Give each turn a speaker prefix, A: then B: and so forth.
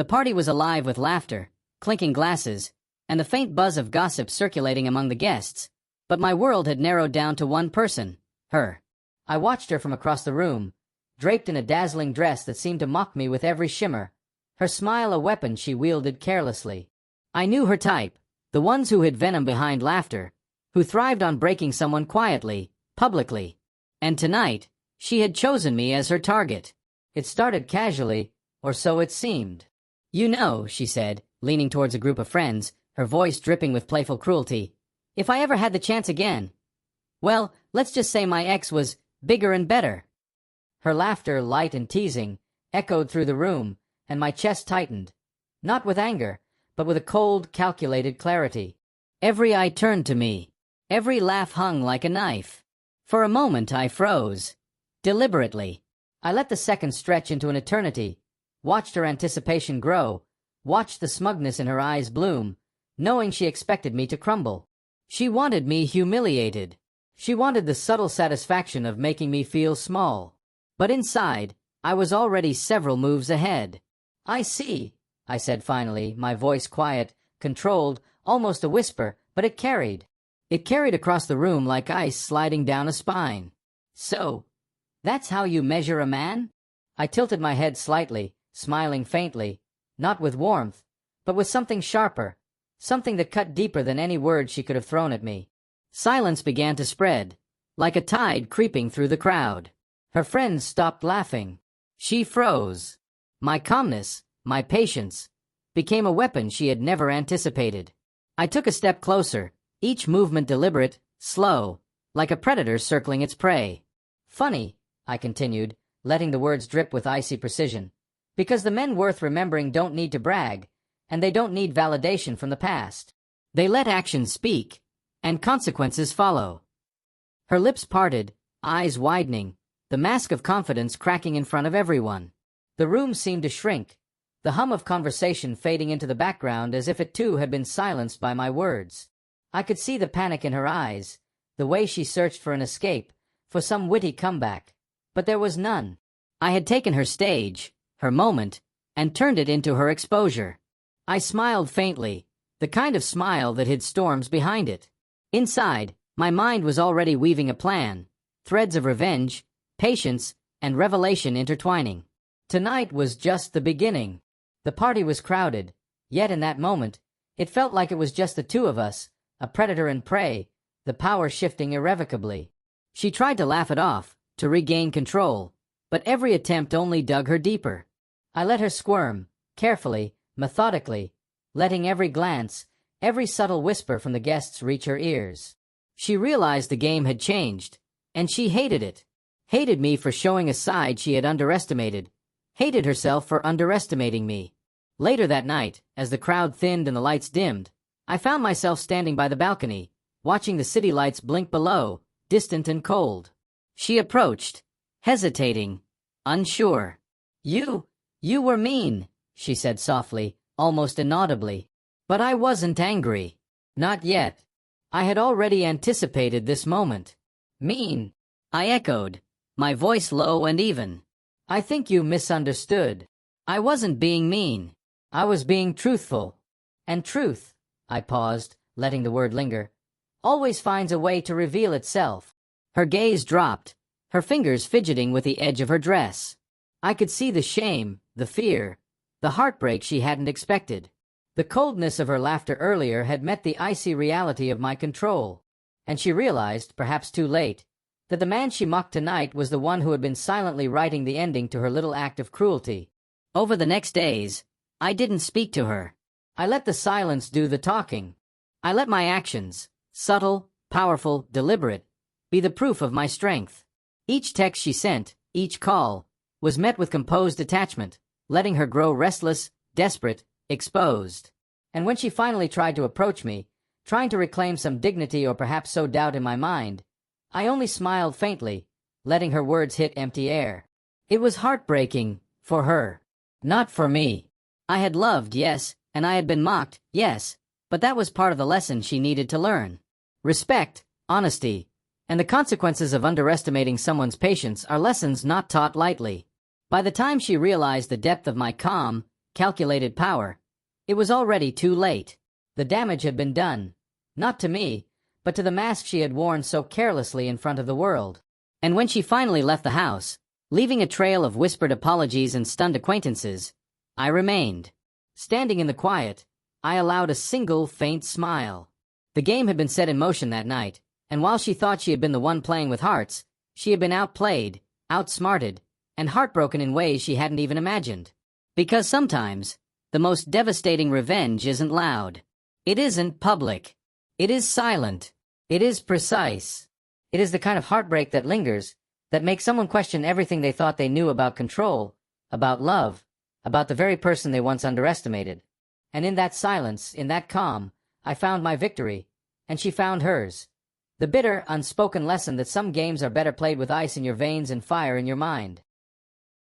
A: The party was alive with laughter, clinking glasses, and the faint buzz of gossip circulating among the guests, but my world had narrowed down to one person, her. I watched her from across the room, draped in a dazzling dress that seemed to mock me with every shimmer, her smile a weapon she wielded carelessly. I knew her type, the ones who hid venom behind laughter, who thrived on breaking someone quietly, publicly. And tonight, she had chosen me as her target. It started casually, or so it seemed. "You know," she said, leaning towards a group of friends, her voice dripping with playful cruelty, "if I ever had the chance again, well, let's just say my ex was bigger and better." Her laughter, light and teasing, echoed through the room, and my chest tightened, not with anger, but with a cold, calculated clarity. Every eye turned to me. Every laugh hung like a knife. For a moment I froze. Deliberately. I let the seconds stretch into an eternity, watched her anticipation grow, watched the smugness in her eyes bloom, knowing she expected me to crumble. She wanted me humiliated. She wanted the subtle satisfaction of making me feel small. But inside, I was already several moves ahead. "I see," I said finally, my voice quiet, controlled, almost a whisper, but it carried. It carried across the room like ice sliding down a spine. "So, that's how you measure a man?" I tilted my head slightly, smiling faintly, not with warmth, but with something sharper, something that cut deeper than any word she could have thrown at me. Silence began to spread, like a tide creeping through the crowd. Her friends stopped laughing. She froze. My calmness, my patience, became a weapon she had never anticipated. I took a step closer, each movement deliberate, slow, like a predator circling its prey. "Funny," I continued, letting the words drip with icy precision, "because the men worth remembering don't need to brag, and they don't need validation from the past. They let actions speak, and consequences follow." Her lips parted, eyes widening, the mask of confidence cracking in front of everyone. The room seemed to shrink, the hum of conversation fading into the background as if it too had been silenced by my words. I could see the panic in her eyes, the way she searched for an escape, for some witty comeback. But there was none. I had taken her stage, her moment, and turned it into her exposure. I smiled faintly, the kind of smile that hid storms behind it. Inside, my mind was already weaving a plan, threads of revenge, patience, and revelation intertwining. Tonight was just the beginning. The party was crowded, yet in that moment, it felt like it was just the two of us, a predator and prey, the power shifting irrevocably. She tried to laugh it off, to regain control, but every attempt only dug her deeper. I let her squirm, carefully, methodically, letting every glance, every subtle whisper from the guests reach her ears. She realized the game had changed, and she hated it. Hated me for showing a side she had underestimated, hated herself for underestimating me. Later that night, as the crowd thinned and the lights dimmed, I found myself standing by the balcony, watching the city lights blink below, distant and cold. She approached, hesitating, unsure. You were mean," she said softly, almost inaudibly. But I wasn't angry. Not yet. I had already anticipated this moment. "Mean," I echoed, my voice low and even. "I think you misunderstood. I wasn't being mean. I was being truthful. And truth," I paused, letting the word linger, "always finds a way to reveal itself." Her gaze dropped, her fingers fidgeting with the edge of her dress. I could see the shame, the fear, the heartbreak she hadn't expected. The coldness of her laughter earlier had met the icy reality of my control, and she realized, perhaps too late, that the man she mocked tonight was the one who had been silently writing the ending to her little act of cruelty. Over the next days, I didn't speak to her. I let the silence do the talking. I let my actions, subtle, powerful, deliberate, be the proof of my strength. Each text she sent, each call, was met with composed detachment, letting her grow restless, desperate, exposed. And when she finally tried to approach me, trying to reclaim some dignity or perhaps sow doubt in my mind, I only smiled faintly, letting her words hit empty air. It was heartbreaking, for her. Not for me. I had loved, yes, and I had been mocked, yes, but that was part of the lesson she needed to learn. Respect, honesty, and the consequences of underestimating someone's patience are lessons not taught lightly. By the time she realized the depth of my calm, calculated power. It was already too late. The damage had been done. Not to me, but to the mask she had worn so carelessly in front of the world. And when she finally left the house, leaving a trail of whispered apologies and stunned acquaintances, I remained. Standing in the quiet, I allowed a single faint smile. The game had been set in motion that night, and while she thought she had been the one playing with hearts, she had been outplayed, outsmarted, and heartbroken in ways she hadn't even imagined. Because sometimes, the most devastating revenge isn't loud. It isn't public. It is silent. It is precise. It is the kind of heartbreak that lingers, that makes someone question everything they thought they knew about control, about love, about the very person they once underestimated. And in that silence, in that calm, I found my victory, and she found hers. The bitter, unspoken lesson that some games are better played with ice in your veins and fire in your mind.